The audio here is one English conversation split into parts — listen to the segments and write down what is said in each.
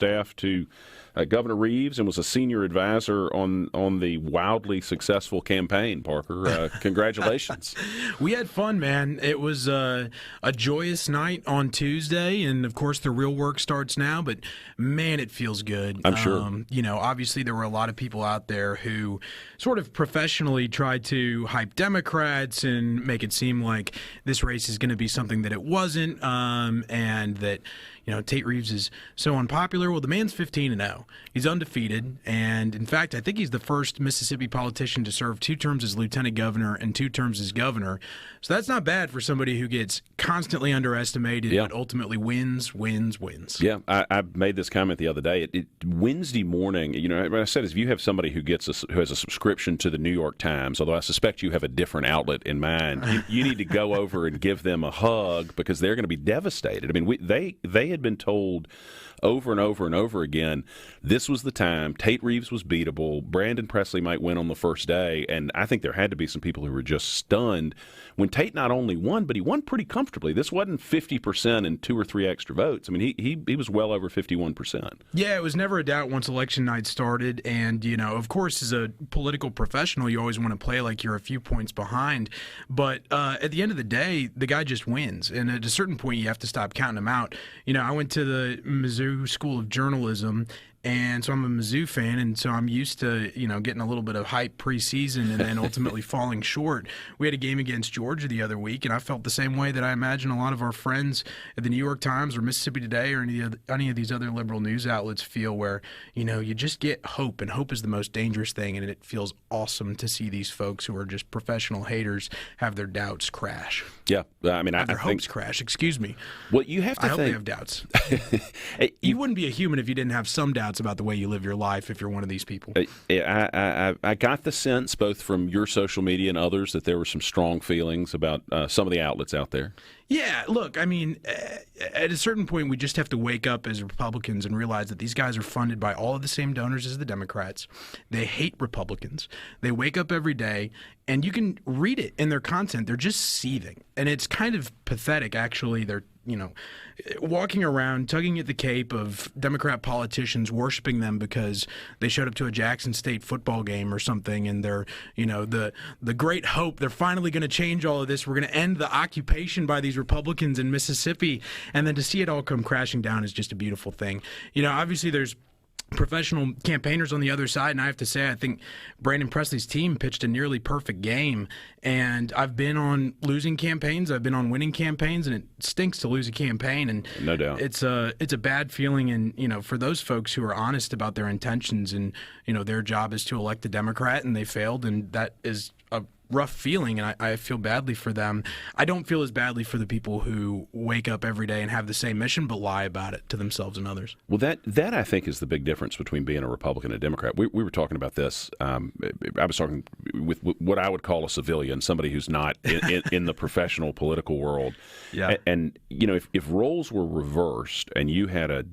staff to Governor Reeves and was a senior advisor on the wildly successful campaign, Parker. Congratulations. We had fun, man. It was a joyous night on Tuesday, and of course the real work starts now, but man, it feels good. I'm sure. Obviously there were a lot of people out there who sort of professionally tried to hype Democrats and make it seem like this race is going to be something that it wasn't, and that Tate Reeves is so unpopular. Well, the man's 15-0. He's undefeated, and in fact, I think he's the first Mississippi politician to serve 2 terms as lieutenant governor and 2 terms as governor. So that's not bad for somebody who gets constantly underestimated, but ultimately wins. Yeah, I made this comment the other day. Wednesday morning, what I said is if you have somebody who has a subscription to the New York Times, although I suspect you have a different outlet in mind, you need to go over and give them a hug because they're going to be devastated. I mean, they had been told over and over and over again, this was the time. Tate Reeves was beatable. Brandon Presley might win on the first day. And I think there had to be some people who were just stunned when Tate not only won, but he won pretty comfortably. This wasn't 50% and 2 or 3 extra votes. I mean, he was well over 51%. Yeah, it was never a doubt once election night started. And, of course, as a political professional, you always want to play like you're a few points behind. But at the end of the day, the guy just wins. And at a certain point, you have to stop counting him out. I went to the Mizzou School of Journalism, and so I'm a Mizzou fan, and so I'm used to, getting a little bit of hype preseason and then ultimately falling short. We had a game against Georgia the other week, and I felt the same way that I imagine a lot of our friends at the New York Times or Mississippi Today or any of these other liberal news outlets feel, where, you just get hope, and hope is the most dangerous thing, and it feels awesome to see these folks who are just professional haters have their doubts crash. Yeah, I mean, their hopes crash, excuse me. Well, you have to I hope they have doubts. You wouldn't be a human if you didn't have some doubts about the way you live your life if you're one of these people. I got the sense, both from your social media and others, that there were some strong feelings about some of the outlets out there. Yeah, look, I mean, at a certain point, we just have to wake up as Republicans and realize that these guys are funded by all of the same donors as the Democrats. They hate Republicans. They wake up every day, and you can read it in their content. They're just seething. And it's kind of pathetic, actually. They're walking around, tugging at the cape of Democrat politicians, worshiping them because they showed up to a Jackson State football game or something, and they're, the great hope, they're finally going to change all of this. We're going to end the occupation by these Republicans in Mississippi, and then to see it all come crashing down is just a beautiful thing. Obviously there's professional campaigners on the other side, and I have to say I think Brandon Presley's team pitched a nearly perfect game, and I've been on losing campaigns, I've been on winning campaigns, and it stinks to lose a campaign, and no doubt it's a bad feeling. And for those folks who are honest about their intentions, and their job is to elect a Democrat and they failed, and that is a rough feeling, and I feel badly for them. I don't feel as badly for the people who wake up every day and have the same mission but lie about it to themselves and others. Well, that I think is the big difference between being a Republican and a Democrat. We were talking about this. I was talking with what I would call a civilian, somebody who's not in the professional political world. Yeah. And if roles were reversed and you had a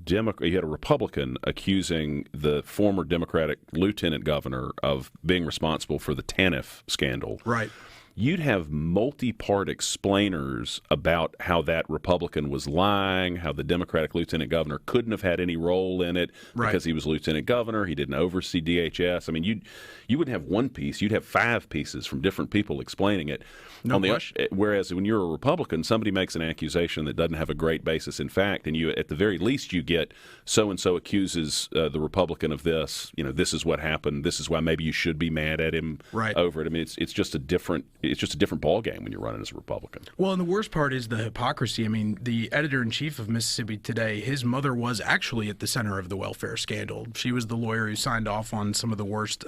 Republican accusing the former Democratic lieutenant governor of being responsible for the TANF scandal, right, you'd have multi-part explainers about how that Republican was lying, how the Democratic lieutenant governor couldn't have had any role in it because he was lieutenant governor, he didn't oversee DHS. I mean, you wouldn't have one piece, you'd have 5 pieces from different people explaining it. No question. Whereas when you're a Republican, somebody makes an accusation that doesn't have a great basis in fact, and you, at the very least, you get so-and-so accuses the Republican of this, this is what happened, this is why maybe you should be mad at him over it. I mean, it's just a different ball game when you're running as a Republican. Well, and the worst part is the hypocrisy. I mean, the editor-in-chief of Mississippi Today, his mother was actually at the center of the welfare scandal. She was the lawyer who signed off on some of the worst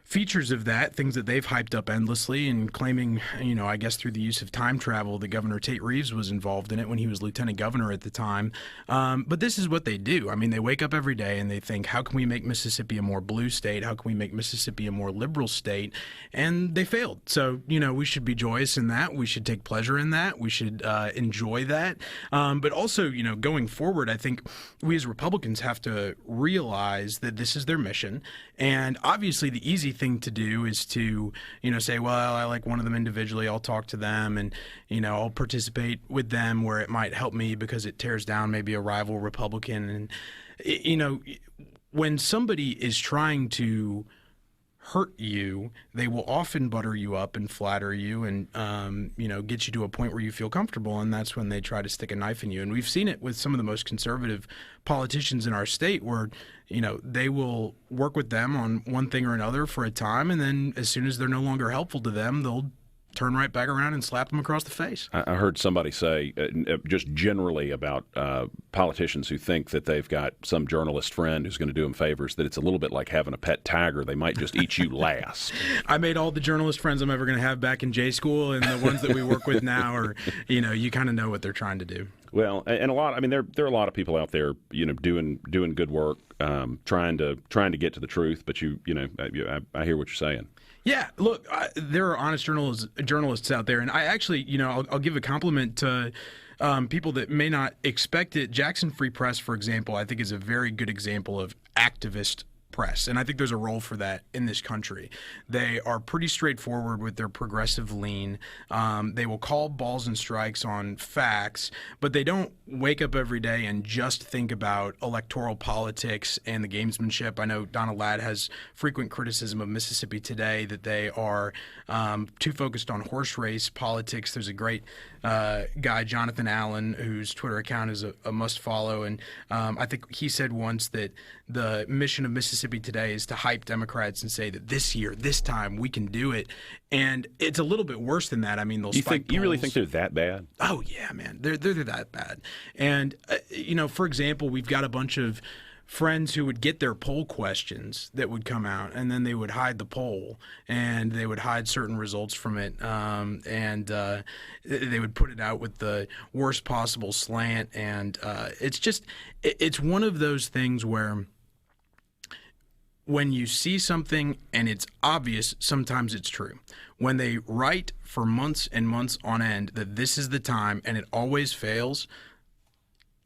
features of that, things that they've hyped up endlessly and claiming, I guess through the use of time travel, that Governor Tate Reeves was involved in it when he was lieutenant governor at the time. But this is what they do. I mean, they wake up every day and they think, how can we make Mississippi a more blue state? How can we make Mississippi a more liberal state? And they failed. So, we should be joyous in that. We should take pleasure in that. We should enjoy that. But also, going forward, I think we as Republicans have to realize that this is their mission. And obviously the easy thing to do is to, say, well, I like one of them individually. I'll talk to them and, I'll participate with them where it might help me because it tears down maybe a rival Republican. And, when somebody is trying to hurt you, they will often butter you up and flatter you and, get you to a point where you feel comfortable. And that's when they try to stick a knife in you. And we've seen it with some of the most conservative politicians in our state where, they will work with them on one thing or another for a time. And then as soon as they're no longer helpful to them, they'll turn right back around and slap them across the face. I heard somebody say, just generally about politicians who think that they've got some journalist friend who's going to do them favors, that it's a little bit like having a pet tiger. They might just eat you last. I made all the journalist friends I'm ever going to have back in J school, and the ones that we work with now are, you kind of know what they're trying to do. Well, and a lot. I mean, there are a lot of people out there, doing good work, trying to get to the truth. But I hear what you're saying. Yeah, look, there are honest journalists out there, and I actually, I'll give a compliment to people that may not expect it. Jackson Free Press, for example, I think is a very good example of activist press, and I think there's a role for that in this country. They are pretty straightforward with their progressive lean. They will call balls and strikes on facts, but they don't wake up every day and just think about electoral politics and the gamesmanship. I know Donna Ladd has frequent criticism of Mississippi Today that they are too focused on horse race politics. There's a great guy, Jonathan Allen, whose Twitter account is a must follow, and I think he said once that the mission of Mississippi Today is to hype Democrats and say that this year, this time, we can do it. And it's a little bit worse than that. I mean, those you really think they're that bad? Oh yeah, man, they're that bad. And for example, we've got a bunch of friends who would get their poll questions that would come out, and then they would hide the poll, and they would hide certain results from it, and they would put it out with the worst possible slant. And it's one of those things where when you see something and it's obvious, sometimes it's true. When they write for months and months on end that this is the time and it always fails,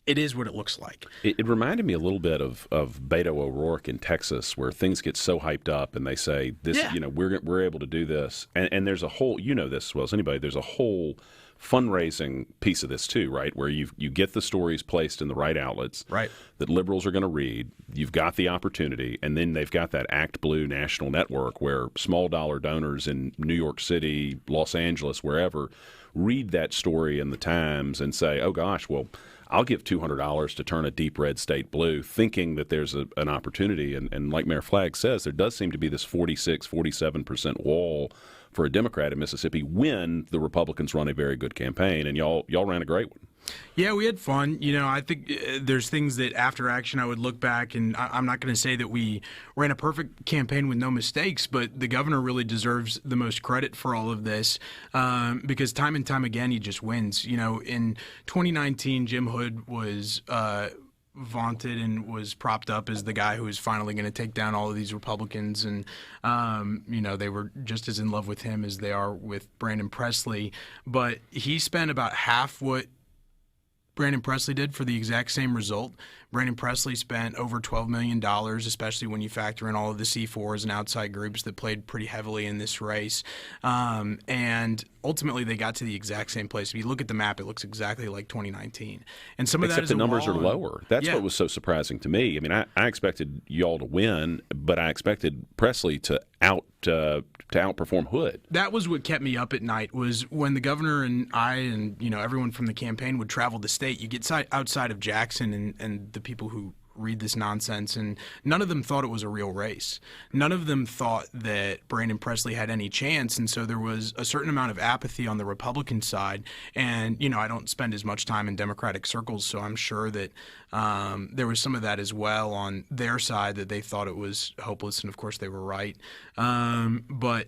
it is what it looks like. It reminded me a little bit of Beto O'Rourke in Texas, where things get so hyped up and they say, "This, we're able to do this," and there's a whole, this as well as anybody, there's a whole fundraising piece of this too, right? Where you get the stories placed in the right outlets, right, that liberals are going to read. You've got the opportunity, and then they've got that Act Blue national network where small dollar donors in New York City, Los Angeles, wherever, read that story in the Times and say, "Oh gosh, well, I'll give $200 to turn a deep red state blue," thinking that there's an opportunity. And like Mayor Flagg says, there does seem to be this 46, 47% wall for a Democrat in Mississippi when the Republicans run a very good campaign, and y'all ran a great one. Yeah, we had fun. I think there's things that after action I would look back, and I'm not going to say that we ran a perfect campaign with no mistakes, but the governor really deserves the most credit for all of this because time and time again he just wins. In 2019, Jim Hood was vaunted and was propped up as the guy who was finally going to take down all of these Republicans, and they were just as in love with him as they are with Brandon Presley. But he spent about half what Brandon Presley did for the exact same result. Brandon Presley spent over $12 million, especially when you factor in all of the C4s and outside groups that played pretty heavily in this race. And ultimately, they got to the exact same place. If you look at the map, it looks exactly like 2019. And some of that is the numbers are lower. That's what was so surprising to me. I mean, I expected y'all to win, but I expected Presley to outperform Hood. That was what kept me up at night, was when the governor and I and everyone from the campaign would travel the state. You get outside of Jackson and the people who read this nonsense, and none of them thought it was a real race. None of them thought that Brandon Presley had any chance, and so there was a certain amount of apathy on the Republican side. And I don't spend as much time in Democratic circles, so I'm sure that there was some of that as well on their side, that they thought it was hopeless, and of course they were right. But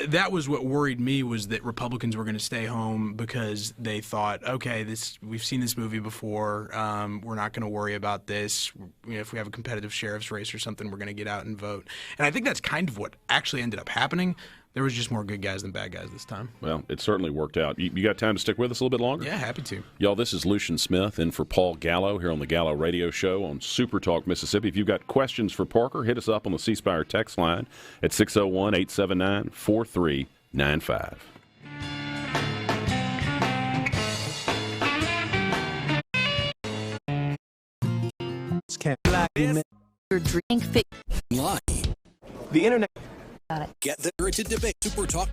that was what worried me, was that Republicans were going to stay home because they thought, okay, we've seen this movie before. We're not going to worry about this. If we have a competitive sheriff's race or something, we're going to get out and vote. And I think that's kind of what actually ended up happening. there was just more good guys than bad guys this time. Well, it certainly worked out. You got time to stick with us a little bit longer? Yeah, happy to. Y'all, this is Lucian Smith in for Paul Gallo here on the Gallo Radio Show on Super Talk Mississippi. If you've got questions for Parker, hit us up on the C Spire text line at 601-879-4395. Your drink fit. Line. The internet. Got it. Get there to debate. Super Talk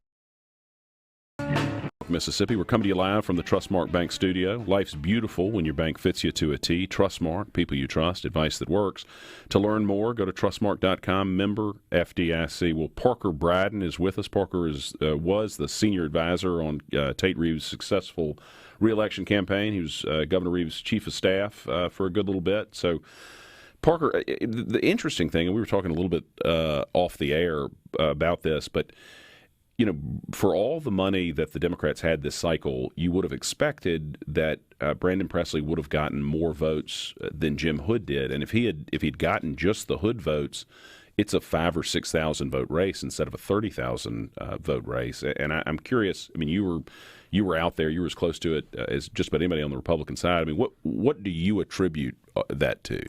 Mississippi. We're coming to you live from the Trustmark Bank studio. Life's beautiful when your bank fits you to a T. Trustmark, people you trust, advice that works. To learn more, go to trustmark.com, member FDIC. Well, Parker Briden is with us. Parker was the senior advisor on Tate Reeves' successful reelection campaign. He was Governor Reeves' chief of staff for a good little bit. So, Parker, the interesting thing, and we were talking a little bit off the air about this, but you know, for all the money that the Democrats had this cycle, you would have expected that Brandon Presley would have gotten more votes than Jim Hood did. And if he'd gotten just the Hood votes, it's a 5,000 or 6,000 vote race instead of a 30,000 vote race. And I'm curious. I mean, you were out there. You were as close to it as just about anybody on the Republican side. I mean, what do you attribute that to?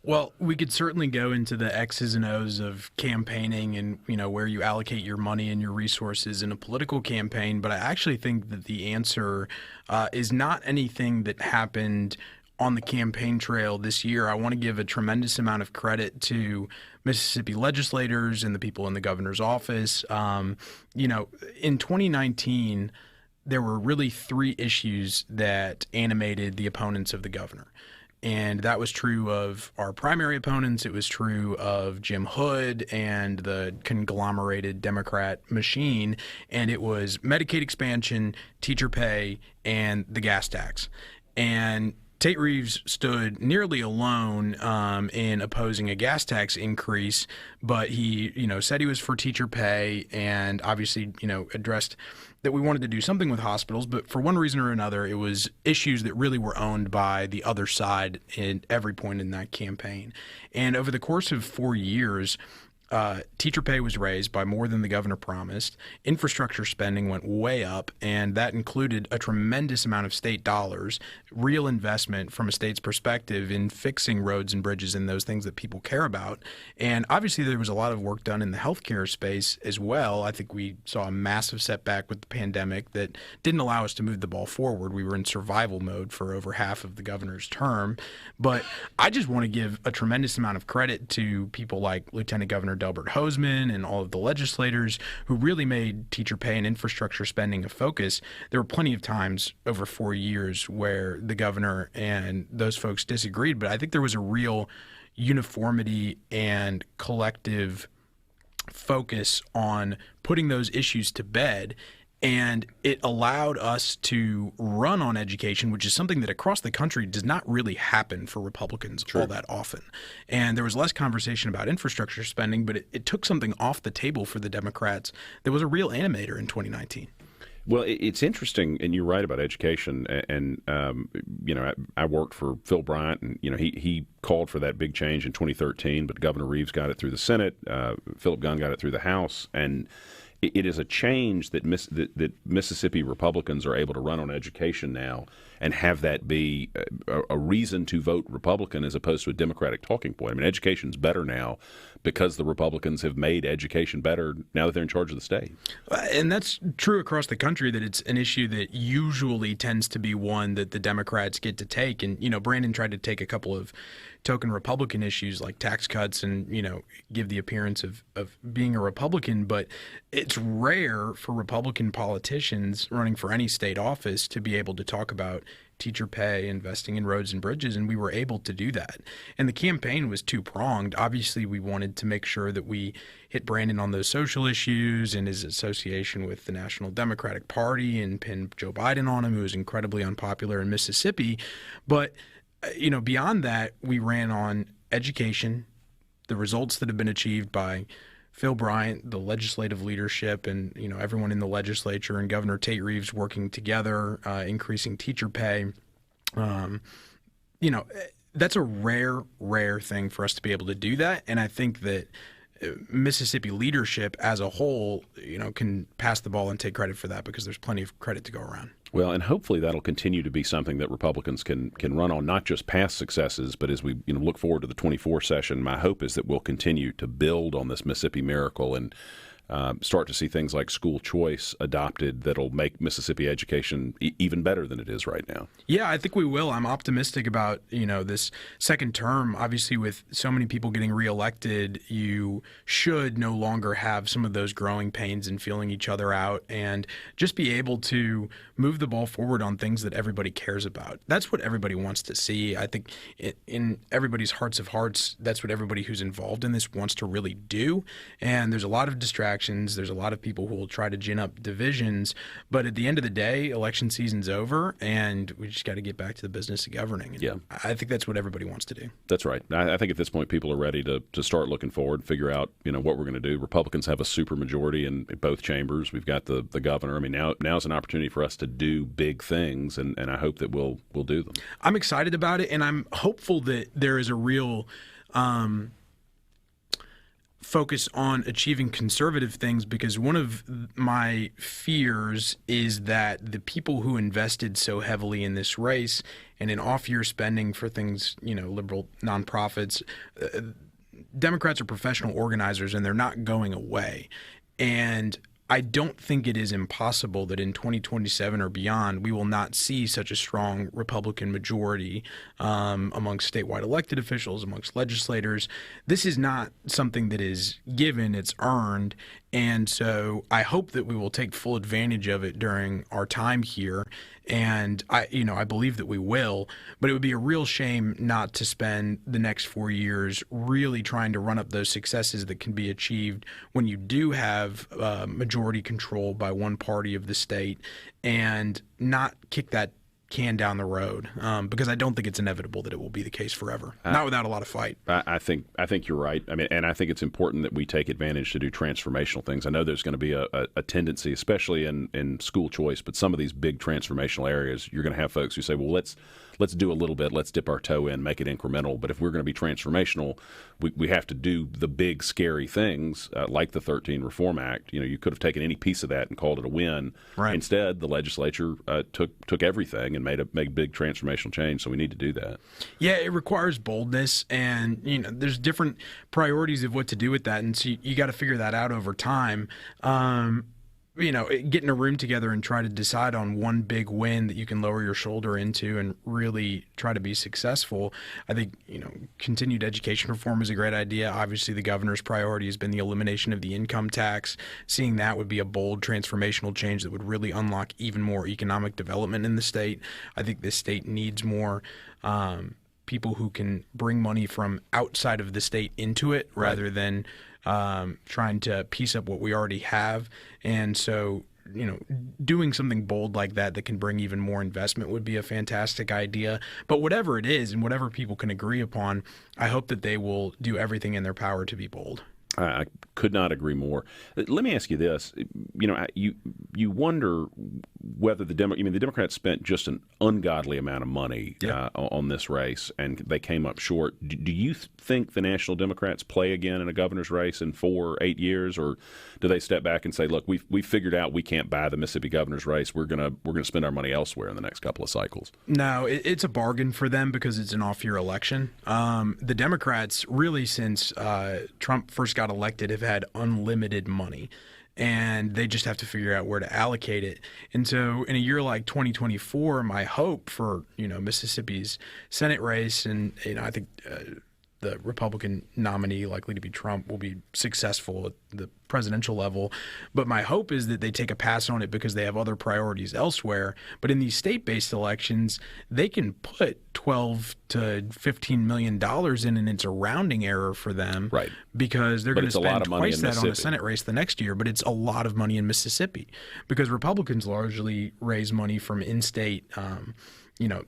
Well, we could certainly go into the X's and O's of campaigning and, you know, where you allocate your money and your resources in a political campaign. But I actually think that the answer is not anything that happened on the campaign trail this year. I want to give a tremendous amount of credit to Mississippi legislators and the people in the governor's office. You know, in 2019, there were really three issues that animated the opponents of the governor. And that was true of our primary opponents. It was true of Jim Hood and the conglomerated Democrat machine. And it was Medicaid expansion, teacher pay, and the gas tax. And Tate Reeves stood nearly alone in opposing a gas tax increase, but he, you know, said he was for teacher pay and obviously, you know, addressed that we wanted to do something with hospitals, but for one reason or another, it was issues that really were owned by the other side at every point in that campaign. And over the course of 4 years, teacher pay was raised by more than the governor promised. Infrastructure spending went way up, and that included a tremendous amount of state dollars, real investment from a state's perspective in fixing roads and bridges and those things that people care about. And obviously there was a lot of work done in the healthcare space as well. I think we saw a massive setback with the pandemic that didn't allow us to move the ball forward. We were in survival mode for over half of the governor's term. But I just want to give a tremendous amount of credit to people like Lieutenant Governor Delbert Hosemann and all of the legislators who really made teacher pay and infrastructure spending a focus. There were plenty of times over 4 years where the governor and those folks disagreed, but I think there was a real uniformity and collective focus on putting those issues to bed. And it allowed us to run on education, which is something that across the country does not really happen for Republicans all that often. And there was less conversation about infrastructure spending, but it took something off the table for the Democrats that was a real animator in 2019. Well, it's interesting, and you're right about education. And you know, I worked for Phil Bryant, and you know, he called for that big change in 2013, but Governor Reeves got it through the Senate. Philip Gunn got it through the House, and it is a change that Mississippi Republicans are able to run on education now and have that be a reason to vote Republican as opposed to a Democratic talking point. I mean, education's better now because the Republicans have made education better now that they're in charge of the state. And that's true across the country, that it's an issue that usually tends to be one that the Democrats get to take. And, you know, Brandon tried to take a couple of token Republican issues like tax cuts and, you know, give the appearance of being a Republican. But it's rare for Republican politicians running for any state office to be able to talk about teacher pay, investing in roads and bridges, and we were able to do that. And the campaign was two-pronged. Obviously, we wanted to make sure that we hit Brandon on those social issues and his association with the National Democratic Party and pin Joe Biden on him, who was incredibly unpopular in Mississippi. But, you know, beyond that, we ran on education, the results that have been achieved by Phil Bryant, the legislative leadership, and, you know, everyone in the legislature and Governor Tate Reeves working together, increasing teacher pay. You know, that's a rare thing for us to be able to do that. And I think that Mississippi leadership as a whole, can pass the ball and take credit for that, because there's plenty of credit to go around. Well, and hopefully that'll continue to be something that Republicans can run on, not just past successes, but as we look forward to the 24 session, my hope is that we'll continue to build on this Mississippi miracle and start to see things like school choice adopted that'll make Mississippi education even better than it is right now. Yeah, I think we will. I'm optimistic about, this second term. Obviously, with so many people getting reelected, you should no longer have some of those growing pains and feeling each other out, and just be able to move the ball forward on things that everybody cares about. That's what everybody wants to see. I think in everybody's hearts of hearts, that's what everybody who's involved in this wants to really do. And there's a lot of distractions. There's a lot of people who will try to gin up divisions, but at the end of the day, election season's over, and we just got to get back to the business of governing. And yeah, I think that's what everybody wants to do. That's right. I think at this point, people are ready to start looking forward, figure out what we're going to do. Republicans have a super majority in both chambers. We've got the governor. I mean, now's an opportunity for us to do big things, and I hope that we'll do them. I'm excited about it, and I'm hopeful that there is a real focus on achieving conservative things, because one of my fears is that the people who invested so heavily in this race and in off-year spending for things, liberal nonprofits, Democrats are professional organizers, and they're not going away. And I don't think it is impossible that in 2027 or beyond, we will not see such a strong Republican majority amongst statewide elected officials, amongst legislators. This is not something that is given, it's earned. And so I hope that we will take full advantage of it during our time here. And I believe that we will, but it would be a real shame not to spend the next 4 years really trying to run up those successes that can be achieved when you do have majority control by one party of the state, and not kick that can down the road, because I don't think it's inevitable that it will be the case forever. Not without a lot of fight. I think you're right. I mean, and I think it's important that we take advantage to do transformational things. I know there's going to be a tendency, especially in school choice, but some of these big transformational areas, you're going to have folks who say, well, let's do a little bit, let's dip our toe in, make it incremental. But if we're going to be transformational, we have to do the big, scary things like the 13 Reform Act. You could have taken any piece of that and called it a win. Right. Instead, the legislature took everything and made a big transformational change. So we need to do that. Yeah, it requires boldness, and there's different priorities of what to do with that, and so you got to figure that out over time. Get in a room together and try to decide on one big win that you can lower your shoulder into and really try to be successful. I think, continued education reform is a great idea. Obviously, the governor's priority has been the elimination of the income tax. Seeing that would be a bold transformational change that would really unlock even more economic development in the state. I think this state needs more people who can bring money from outside of the state into it, rather than trying to piece up what we already have. And so, doing something bold like that can bring even more investment would be a fantastic idea. But whatever it is, and whatever people can agree upon, I hope that they will do everything in their power to be bold. I could not agree more. Let me ask you this: you wonder whether the Democrats spent just an ungodly amount of money on this race, and they came up short. Do you think the National Democrats play again in a governor's race in 4 or 8 years, or do they step back and say, "Look, we figured out we can't buy the Mississippi governor's race. We're gonna spend our money elsewhere in the next couple of cycles"? No, it's a bargain for them because it's an off-year election. The Democrats, really, since Trump first got elected, have had unlimited money, and they just have to figure out where to allocate it. And so in a year like 2024, my hope for Mississippi's Senate race, and I think the Republican nominee, likely to be Trump, will be successful at the presidential level. But my hope is that they take a pass on it because they have other priorities elsewhere. But in these state-based elections, they can put $12 to $15 million in, and it's a rounding error for them, right? Because they're going to spend twice that on a Senate race the next year. But it's a lot of money in Mississippi because Republicans largely raise money from in-state,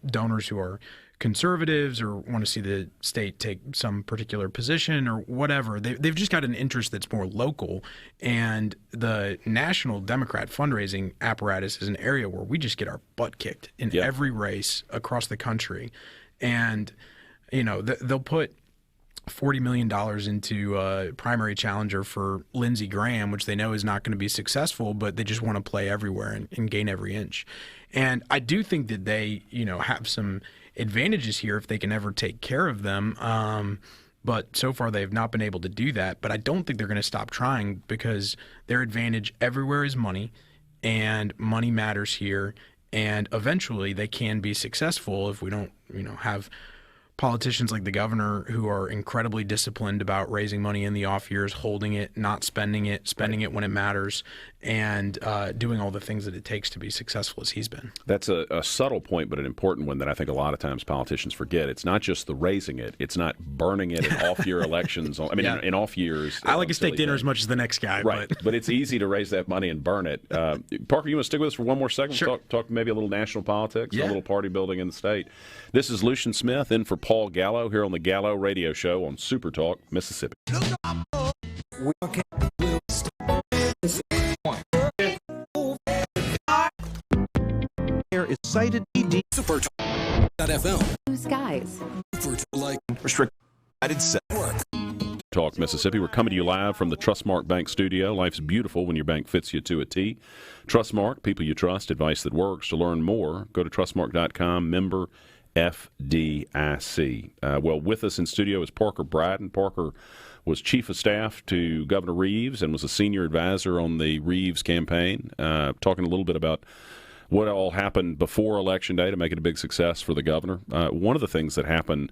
donors who are conservatives or want to see the state take some particular position or whatever. They've just got an interest that's more local, and the national Democrat fundraising apparatus is an area where we just get our butt kicked in every race across the country. And they'll put $40 million into a primary challenger for Lindsey Graham, which they know is not going to be successful, but they just want to play everywhere and gain every inch. And I do think that they, have some advantages here if they can ever take care of them. But so far they have not been able to do that. But I don't think they're going to stop trying because their advantage everywhere is money, and money matters here. And eventually they can be successful if we don't, have politicians like the governor who are incredibly disciplined about raising money in the off years, holding it, not spending it, spending it when it matters, and doing all the things that it takes to be successful as he's been. That's a subtle point, but an important one that I think a lot of times politicians forget. It's not just the raising it. It's not burning it in off-year elections. I mean, in off years. I like a steak dinner as much as the next guy. Right, but it's easy to raise that money and burn it. Parker, you want to stick with us for one more second? Sure. Talk maybe a little national politics, a little party building in the state. This is Lucian Smith in for Paul Gallo here on the Gallo Radio Show on Super Talk, Mississippi. Is cited Super Talk.fm. Blue skies. Like restricted work. Talk Mississippi. We're coming to you live from the Trustmark Bank studio. Life's beautiful when your bank fits you to a T. Trustmark, people you trust, advice that works. To learn more, go to trustmark.com, member FDIC. Well, with us in studio is Parker Briden. Parker was chief of staff to Governor Reeves and was a senior advisor on the Reeves campaign, talking a little bit about what all happened before Election Day to make it a big success for the governor. One of the things that happened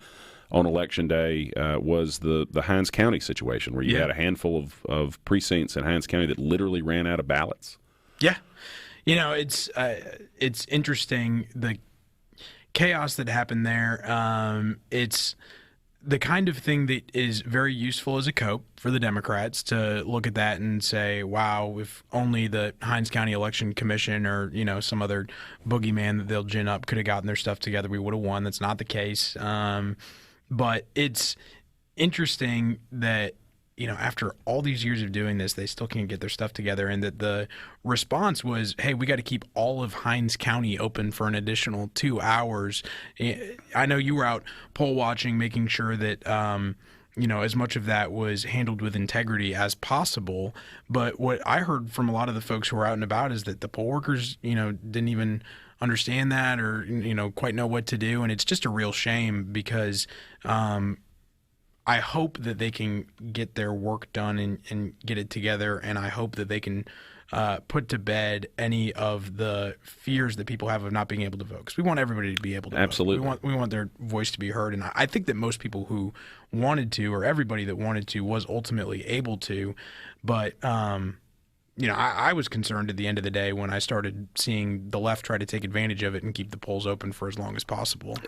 on Election Day was the Hinds County situation, where you had a handful of precincts in Hinds County that literally ran out of ballots. Yeah. It's interesting, the chaos that happened there. It's the kind of thing that is very useful as a cope for the Democrats to look at that and say, wow, if only the Hinds County Election Commission or, some other boogeyman that they'll gin up could have gotten their stuff together, we would have won. That's not the case. But it's interesting that, after all these years of doing this, they still can't get their stuff together, and that the response was, hey, we got to keep all of Hinds County open for an additional 2 hours. I know you were out poll watching, making sure that, as much of that was handled with integrity as possible. But what I heard from a lot of the folks who were out and about is that the poll workers, didn't even understand that or, quite know what to do. And it's just a real shame because I hope that they can get their work done and get it together, and I hope that they can put to bed any of the fears that people have of not being able to vote. Because we want everybody to be able to Absolutely. vote. We want their voice to be heard, and I think that most people who wanted to, or everybody that wanted to, was ultimately able to. But I was concerned at the end of the day when I started seeing the left try to take advantage of it and keep the polls open for as long as possible.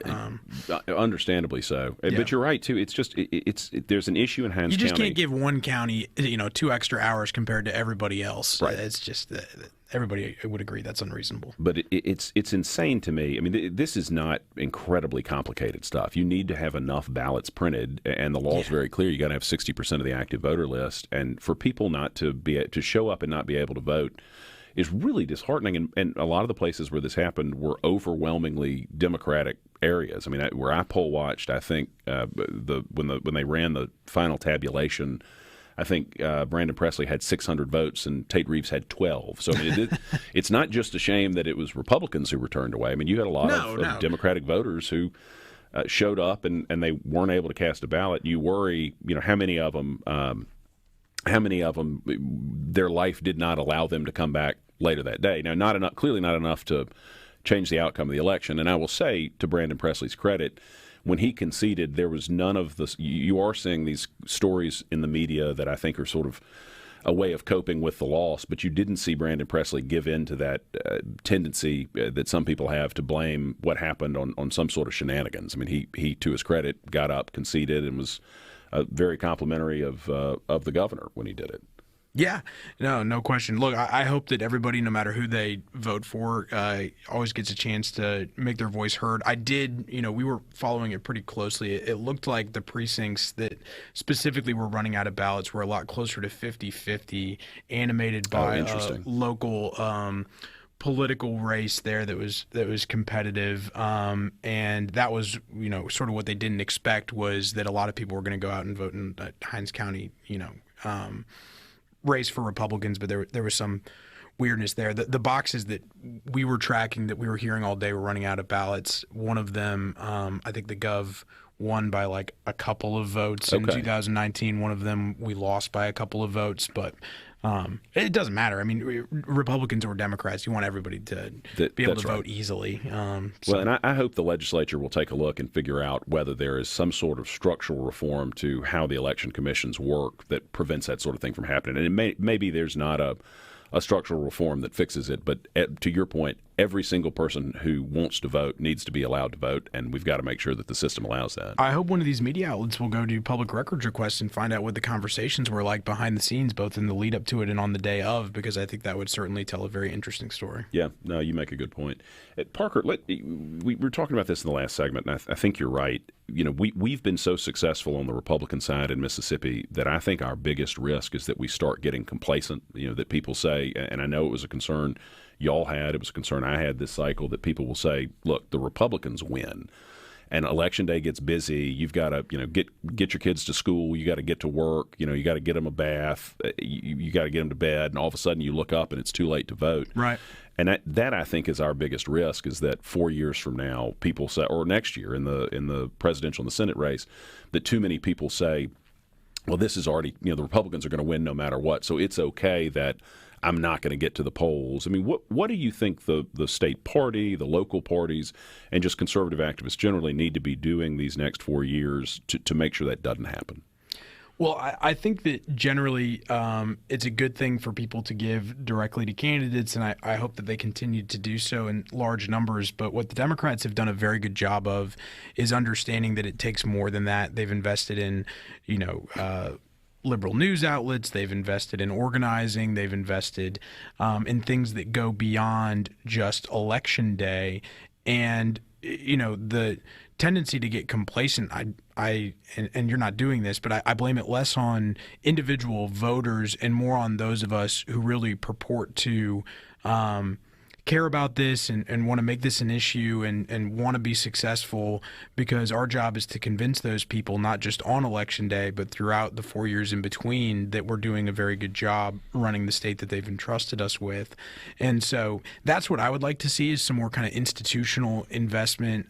Understandably so. But you're right, too. It's just there's an issue in Hinds County. You just can't give one county, 2 extra hours compared to everybody else. Right. It's just everybody would agree that's unreasonable. But it's insane to me. I mean, this is not incredibly complicated stuff. You need to have enough ballots printed, and the law is very clear. You got to have 60% of the active voter list, and for people not to show up and not be able to vote is really disheartening. And a lot of the places where this happened were overwhelmingly Democratic areas. I mean, where I poll watched, I think when they ran the final tabulation, I think Brandon Presley had 600 votes and Tate Reeves had 12. So I mean, it's not just a shame that it was Republicans who were turned away. I mean, you had a lot of Democratic voters who showed up and they weren't able to cast a ballot. You worry, how many of them their life did not allow them to come back later that day. Now, clearly not enough to change the outcome of the election. And I will say, to Brandon Presley's credit, when he conceded, there was none of this. You are seeing these stories in the media that I think are sort of a way of coping with the loss, but you didn't see Brandon Presley give in to that tendency that some people have to blame what happened on some sort of shenanigans. I mean, he to his credit, got up, conceded, and was very complimentary of the governor when he did it. Yeah, no question. Look, I hope that everybody, no matter who they vote for, always gets a chance to make their voice heard. I did, we were following it pretty closely. It looked like the precincts that specifically were running out of ballots were a lot closer to 50-50, animated by local political race there that was competitive, and that was sort of what they didn't expect was that a lot of people were going to go out and vote in Hinds County race for Republicans, but there was some weirdness there. The boxes that we were tracking that we were hearing all day were running out of ballots. One of them, I think the Gov won by like a couple of votes in 2019. One of them we lost by a couple of votes, but it doesn't matter. I mean, Republicans or Democrats, you want everybody to be able to vote easily. Well, and I hope the legislature will take a look and figure out whether there is some sort of structural reform to how the election commissions work that prevents that sort of thing from happening. And maybe there's not a structural reform that fixes it, but to your point, every single person who wants to vote needs to be allowed to vote, and we've got to make sure that the system allows that. I hope one of these media outlets will go do public records requests and find out what the conversations were like behind the scenes, both in the lead up to it and on the day of, because I think that would certainly tell a very interesting story. Yeah, no, you make a good point. Parker, we were talking about this in the last segment, and I think you're right. We've been so successful on the Republican side in Mississippi that I think our biggest risk is that we start getting complacent, that people say, and I know it was a concern y'all had, it was a concern I had this cycle, that people will say, look, the Republicans win. And election day gets busy. You've got to, get your kids to school. You got to get to work. You got to get them a bath. You got to get them to bed. And all of a sudden, you look up and it's too late to vote. Right. And that I think is our biggest risk, is that 4 years from now, people say, or next year in the presidential and the Senate race, that too many people say, well, this is already, the Republicans are going to win no matter what. So it's okay that I'm not going to get to the polls. I mean, what do you think the state party, the local parties, and just conservative activists generally need to be doing these next 4 years to make sure that doesn't happen? Well, I think that generally it's a good thing for people to give directly to candidates, and I hope that they continue to do so in large numbers. But what the Democrats have done a very good job of is understanding that it takes more than that. They've invested in, liberal news outlets. They've invested in organizing. They've invested in things that go beyond just election day. And, the tendency to get complacent, and you're not doing this, but I blame it less on individual voters and more on those of us who really purport to care about this and want to make this an issue and want to be successful, because our job is to convince those people, not just on election day, but throughout the 4 years in between, that we're doing a very good job running the state that they've entrusted us with. And so that's what I would like to see, is some more kind of institutional investment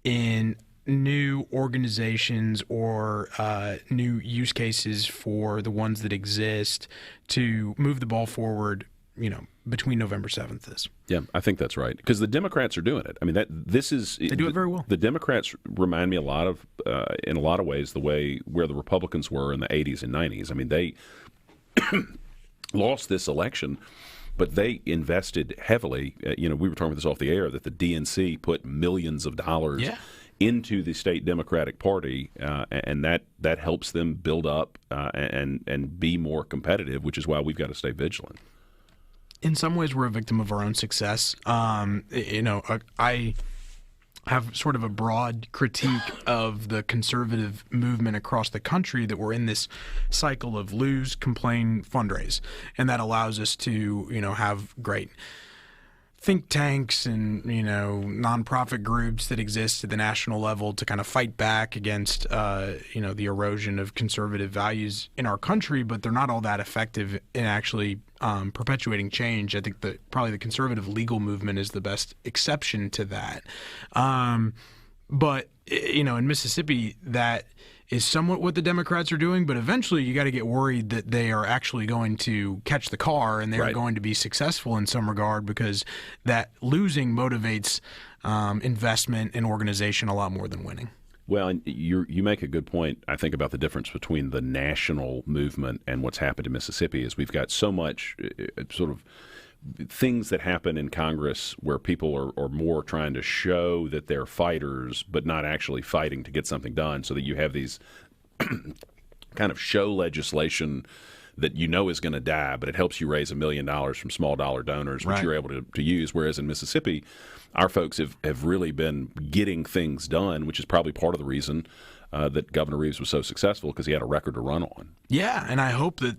in new organizations or new use cases for the ones that exist to move the ball forward, between November 7th is. Yeah, I think that's right, because the Democrats are doing it. I mean, they do it very well. The Democrats remind me a lot of, in a lot of ways, where the Republicans were in the 80s and 90s. I mean, they lost this election, but they invested heavily. We were talking about this off the air, that the DNC put millions of dollars into the state Democratic Party, and that helps them build up and be more competitive, which is why we've got to stay vigilant. In some ways, we're a victim of our own success. I have sort of a broad critique of the conservative movement across the country, that we're in this cycle of lose, complain, fundraise. And that allows us to, have great think tanks and, nonprofit groups that exist at the national level to kind of fight back against, the erosion of conservative values in our country, but they're not all that effective in actually perpetuating change. I think that probably the conservative legal movement is the best exception to that. But, in Mississippi, that is somewhat what the Democrats are doing, but eventually you got to get worried that they are actually going to catch the car and they're going to be successful in some regard, because that losing motivates investment and organization a lot more than winning. Well, and you make a good point, I think, about the difference between the national movement and what's happened in Mississippi. Is we've got so much sort of things that happen in Congress where people are more trying to show that they're fighters, but not actually fighting to get something done, so that you have these kind of show legislation that is going to die, but it helps you raise $1 million from small dollar donors, which you're able to use. Whereas in Mississippi, our folks have really been getting things done, which is probably part of the reason that Governor Reeves was so successful because he had a record to run on. Yeah, and I hope that,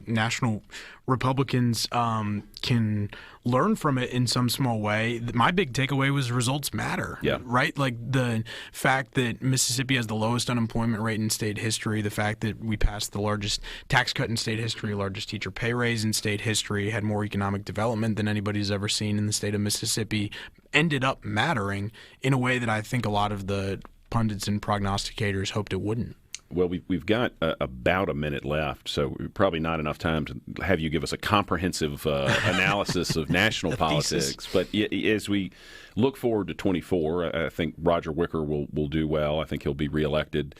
national Republicans can learn from it in some small way. My big takeaway was results matter. Yeah. Right? Like the fact that Mississippi has the lowest unemployment rate in state history, the fact that we passed the largest tax cut in state history, largest teacher pay raise in state history, had more economic development than anybody's ever seen in the state of Mississippi, ended up mattering in a way that I think a lot of the pundits and prognosticators hoped it wouldn't. Well, we've got about a minute left, so probably not enough time to have you give us a comprehensive analysis of national politics. But as we look forward to 24, I think Roger Wicker will do well. I think he'll be reelected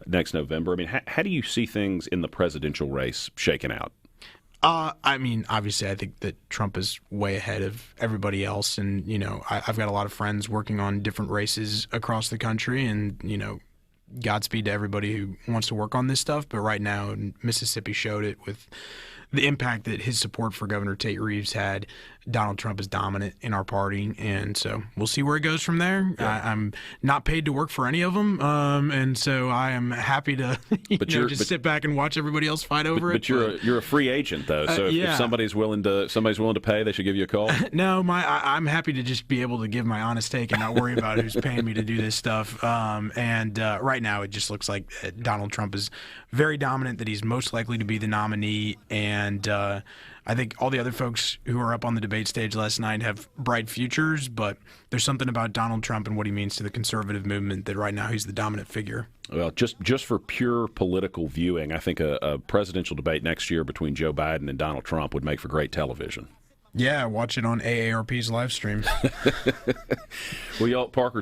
next November. I mean, how do you see things in the presidential race shaking out? Obviously, I think that Trump is way ahead of everybody else. And, I've got a lot of friends working on different races across the country. And, Godspeed to everybody who wants to work on this stuff. But right now, Mississippi showed it with the impact that his support for Governor Tate Reeves had. Donald Trump is dominant in our party, and so we'll see where it goes from there. Yeah. I'm not paid to work for any of them, and so I am happy to just sit back and watch everybody else fight over it. But you're a free agent, though, so if somebody's willing to pay, they should give you a call. No, I'm happy to just be able to give my honest take and not worry about who's paying me to do this stuff. Right now, it just looks like Donald Trump is very dominant, that he's most likely to be the nominee, and I think all the other folks who were up on the debate stage last night have bright futures, but there's something about Donald Trump and what he means to the conservative movement that right now he's the dominant figure. Well, just for pure political viewing, I think a presidential debate next year between Joe Biden and Donald Trump would make for great television. Yeah, watch it on AARP's live stream. Well, y'all, Parker,